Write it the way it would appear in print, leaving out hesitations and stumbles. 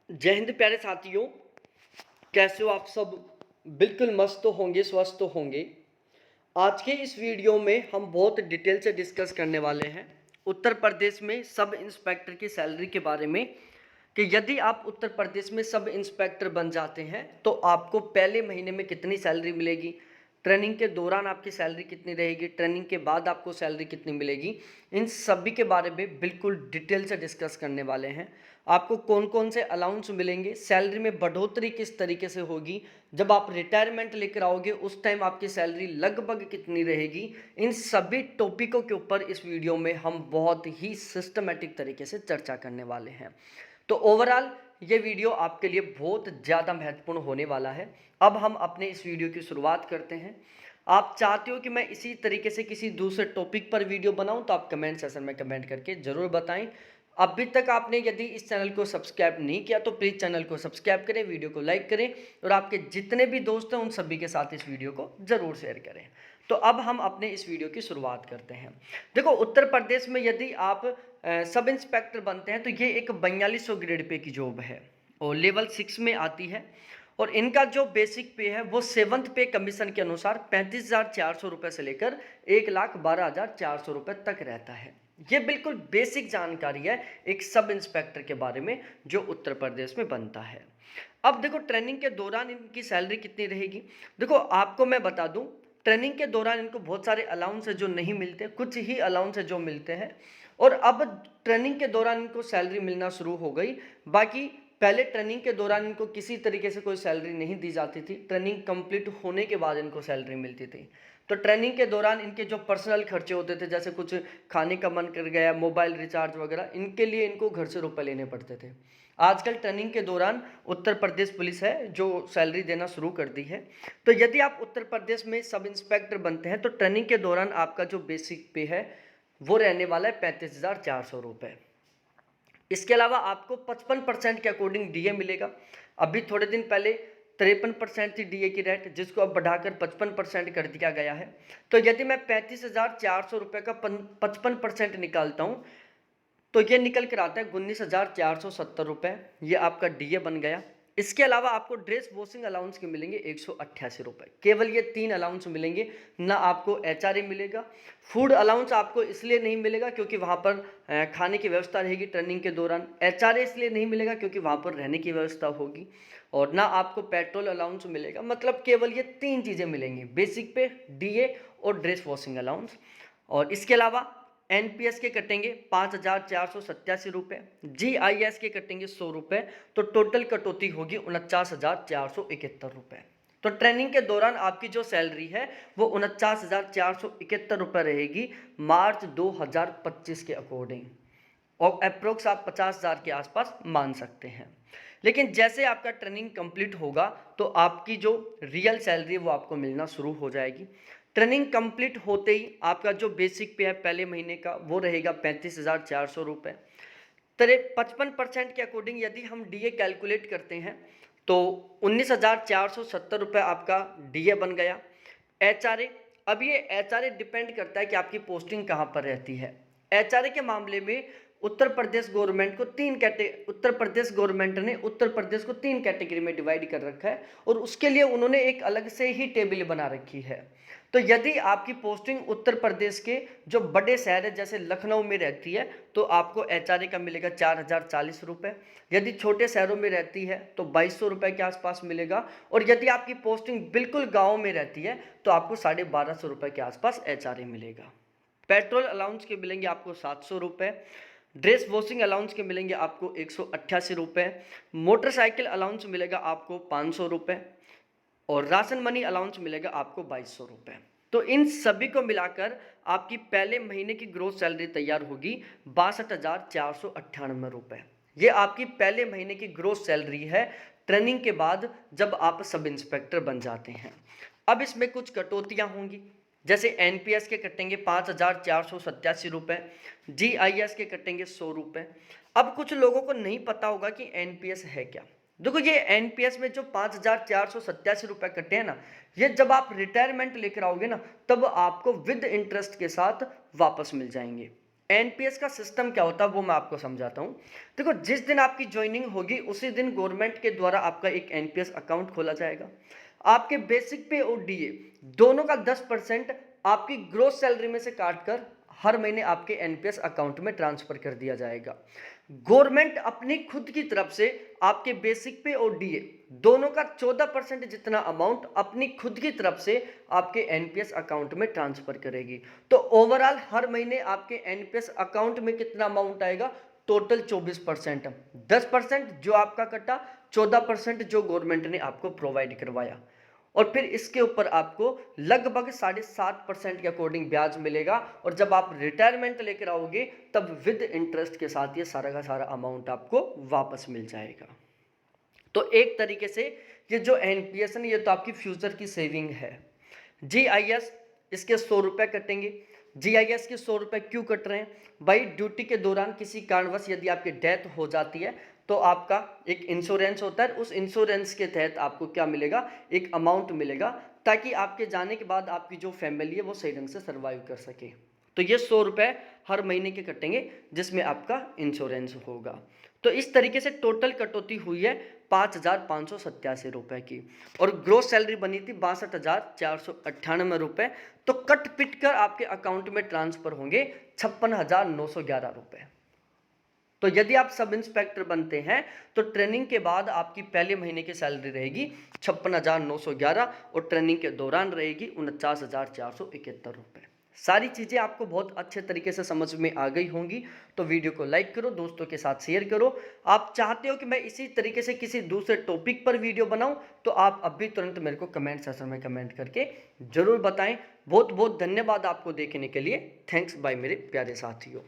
जय हिंद प्यारे साथियों। कैसे हो आप सब? बिल्कुल मस्त तो होंगे, स्वस्थ तो होंगे। आज के इस वीडियो में हम बहुत डिटेल से डिस्कस करने वाले हैं उत्तर प्रदेश में सब इंस्पेक्टर की सैलरी के बारे में, कि यदि आप उत्तर प्रदेश में सब इंस्पेक्टर बन जाते हैं तो आपको पहले महीने में कितनी सैलरी मिलेगी, ट्रेनिंग के दौरान आपकी सैलरी कितनी रहेगी, ट्रेनिंग के बाद आपको सैलरी कितनी मिलेगी। इन सभी के बारे में बिल्कुल डिटेल से डिस्कस करने वाले हैं। आपको कौन कौन से अलाउंस मिलेंगे, सैलरी में बढ़ोतरी किस तरीके से होगी, जब आप रिटायरमेंट लेकर आओगे उस टाइम आपकी सैलरी लगभग कितनी रहेगी। इन सभी टॉपिकों के ऊपर इस वीडियो में हम बहुत ही सिस्टमेटिक तरीके से चर्चा करने वाले हैं। तो ओवरऑल ये वीडियो आपके लिए बहुत ज़्यादा महत्वपूर्ण होने वाला है। अब हम अपने इस वीडियो की शुरुआत करते हैं। आप चाहते हो कि मैं इसी तरीके से किसी दूसरे टॉपिक पर वीडियो बनाऊं तो आप कमेंट सेक्शन में कमेंट करके ज़रूर बताएं। अभी तक आपने यदि इस चैनल को सब्सक्राइब नहीं किया तो प्लीज़ चैनल को सब्सक्राइब करें, वीडियो को लाइक करें और आपके जितने भी दोस्त हैं उन सभी के साथ इस वीडियो को ज़रूर शेयर करें। तो अब हम अपने इस वीडियो की शुरुआत करते हैं। देखो, उत्तर प्रदेश में यदि आप सब इंस्पेक्टर बनते हैं तो ये एक 4200 ग्रेड पे की जॉब है और लेवल 6 में आती है। और इनका जो बेसिक पे है वो 7th पे कमीशन के अनुसार 35,400 रुपये से लेकर 1,12,400 रुपये तक रहता है। ये बिल्कुल बेसिक जानकारी है एक सब इंस्पेक्टर के बारे में जो उत्तर प्रदेश में बनता है। अब देखो, ट्रेनिंग के दौरान इनकी सैलरी कितनी रहेगी। देखो, आपको मैं बता दूं, ट्रेनिंग के दौरान इनको बहुत सारे अलाउंस है जो नहीं मिलते, कुछ ही अलाउंस है जो मिलते हैं। और अब ट्रेनिंग के दौरान इनको सैलरी मिलना शुरू हो गई। बाकी पहले ट्रेनिंग के दौरान इनको किसी तरीके से कोई सैलरी नहीं दी जाती थी, ट्रेनिंग कंप्लीट होने के बाद इनको सैलरी मिलती थी। तो ट्रेनिंग के दौरान इनके जो पर्सनल खर्चे होते थे, जैसे कुछ खाने का मन कर गया, मोबाइल रिचार्ज वगैरह, इनके लिए इनको घर से रुपए लेने पड़ते थे। आजकल ट्रेनिंग के दौरान उत्तर प्रदेश पुलिस है जो सैलरी देना शुरू कर दी है। तो यदि आप उत्तर प्रदेश में सब इंस्पेक्टर बनते हैं तो ट्रेनिंग के दौरान आपका जो बेसिक पे है वो रहने वाला है 35,400 रुपये। इसके अलावा आपको 55% के अकॉर्डिंग डीए मिलेगा। अभी थोड़े दिन पहले 53% थी डीए की रेट, जिसको अब बढ़ाकर 55% कर दिया गया है। तो यदि मैं 35,400 रुपये का 55% निकालता हूँ तो ये निकल कर आता है 19,470 रुपये। ये आपका डीए बन गया। इसके अलावा आपको ड्रेस वॉशिंग अलाउंस के मिलेंगे 188 रुपये। केवल ये 3 अलाउंस मिलेंगे, ना आपको एचआरए मिलेगा। फूड अलाउंस आपको इसलिए नहीं मिलेगा क्योंकि वहाँ पर खाने की व्यवस्था रहेगी ट्रेनिंग के दौरान। एचआरए इसलिए नहीं मिलेगा क्योंकि वहाँ पर रहने की व्यवस्था होगी। और ना आपको पेट्रोल अलाउंस मिलेगा। मतलब केवल ये 3 चीज़ें मिलेंगी, बेसिक पे, डीए और ड्रेस वॉशिंग अलाउंस। और इसके अलावा एनपीएस के कटेंगे 5,487 रुपये, जीआईएस के कटेंगे 100 रुपये। तो टोटल कटौती होगी 49,471 रुपये। तो ट्रेनिंग के दौरान आपकी जो सैलरी है वो 49,471 रुपये रहेगी मार्च 2025 के अकॉर्डिंग। और अप्रोक्स आप 50,000 के आसपास मान सकते हैं। लेकिन जैसे आपका ट्रेनिंग कंप्लीट होगा तो आपकी जो रियल सैलरी वो आपको मिलना शुरू हो जाएगी। ट्रेनिंग कंप्लीट होते ही आपका जो बेसिक पे है पहले महीने का वो रहेगा 35,400 रुपये। 55% के अकॉर्डिंग यदि हम डीए कैलकुलेट करते हैं तो 19,470 रुपये आपका डीए बन गया। एचआरए, अब ये एचआरए डिपेंड करता है कि आपकी पोस्टिंग कहाँ पर रहती है। एचआरए के मामले में उत्तर प्रदेश गवर्नमेंट ने उत्तर प्रदेश को 3 कैटेगरी में डिवाइड कर रखा है और उसके लिए उन्होंने एक अलग से ही टेबल बना रखी है। तो यदि आपकी पोस्टिंग उत्तर प्रदेश के जो बड़े शहर है जैसे लखनऊ में रहती है तो आपको एचआरए का मिलेगा 4,040 रुपये। यदि छोटे शहरों में रहती है तो 2,200 रुपये के आसपास मिलेगा। और यदि आपकी पोस्टिंग बिल्कुल गाँव में रहती है तो आपको 1,250 रुपये के आसपास एचआरए मिलेगा। पेट्रोल अलाउंस के मिलेंगे आपको 700 रुपये। ड्रेस वॉशिंग अलाउंस के मिलेंगे आपको 188 रुपये। मोटरसाइकिल अलाउंस मिलेगा आपको 500 रुपये और राशन मनी अलाउंस मिलेगा आपको 2,200 रुपये। तो इन सभी को मिलाकर आपकी पहले महीने की ग्रोस सैलरी तैयार होगी 62,498 रुपये। ये आपकी पहले महीने की ग्रोस सैलरी है ट्रेनिंग के बाद जब आप सब इंस्पेक्टर बन जाते हैं। अब इसमें कुछ कटौतियाँ होंगी, जैसे एनपीएस के कटेंगे 5,487 रुपये, जीआईएस के कटेंगे 100 रुपये। अब कुछ लोगों को नहीं पता होगा कि एनपीएस है क्या। देखो, ये एनपीएस में जो 5,487 रुपये कटे हैं ना, ये जब आप रिटायरमेंट लेकर आओगे ना तब आपको विद इंटरेस्ट के साथ वापस मिल जाएंगे। एनपीएस का सिस्टम क्या होता है वो मैं आपको समझाता हूँ। देखो, जिस दिन आपकी ज्वाइनिंग होगी उसी दिन गवर्नमेंट के द्वारा आपका एक एनपीएस अकाउंट खोला जाएगा। आपके बेसिक पे और डीए दोनों का 10% आपकी ग्रोस सैलरी में से काटकर हर महीने आपके एनपीएस अकाउंट में ट्रांसफर कर दिया जाएगा। गवर्नमेंट अपनी खुद की तरफ से आपके बेसिक पे और डीए दोनों का 14% जितना अमाउंट अपनी खुद की तरफ से आपके एनपीएस अकाउंट में ट्रांसफर करेगी। तो ओवरऑल हर महीने आपके एनपीएस अकाउंट में कितना अमाउंट आएगा? टोटल 24%। 10% जो आपका कटा, 14% जो गवर्नमेंट ने आपको प्रोवाइड करवाया, और फिर इसके ऊपर आपको लगभग 7.5% के अकॉर्डिंग ब्याज मिलेगा। और जब आप रिटायरमेंट लेकर आओगे तब विद इंटरेस्ट के साथ ये सारा का सारा अमाउंट आपको वापस मिल जाएगा। तो एक तरीके से ये जो एनपीएस है ये तो आपकी फ्यूचर की सेविंग है। जीआईएस, इसके 100 रुपये कटेंगे। जीआईएस के 100 रुपये क्यों कट रहे हैं भाई? ड्यूटी के दौरान किसी कारणवश यदि आपकी डेथ हो जाती है तो आपका एक इंश्योरेंस होता है, उस इंश्योरेंस के तहत आपको क्या मिलेगा? एक अमाउंट मिलेगा, ताकि आपके जाने के बाद आपकी जो फैमिली है वो सही ढंग से सर्वाइव कर सके। तो ये 100 रुपये हर महीने के कटेंगे जिसमें आपका इंश्योरेंस होगा। तो इस तरीके से टोटल कटौती हुई है 5,587 रुपये की, और ग्रोस सैलरी बनी थी 62,498 रुपये। तो कट पिट कर आपके अकाउंट में ट्रांसफर होंगे 56,911 रुपये। तो यदि आप सब इंस्पेक्टर बनते हैं तो ट्रेनिंग के बाद आपकी पहले महीने की सैलरी रहेगी 56,911 और ट्रेनिंग के दौरान रहेगी 49,471 रुपये। सारी चीज़ें आपको बहुत अच्छे तरीके से समझ में आ गई होंगी। तो वीडियो को लाइक करो, दोस्तों के साथ शेयर करो। आप चाहते हो कि मैं इसी तरीके से किसी दूसरे टॉपिक पर वीडियो बनाऊं तो आप अभी तुरंत मेरे को कमेंट सेक्शन में कमेंट करके ज़रूर बताएं। बहुत बहुत धन्यवाद आपको देखने के लिए। थैंक्स बाय मेरे प्यारे साथियों।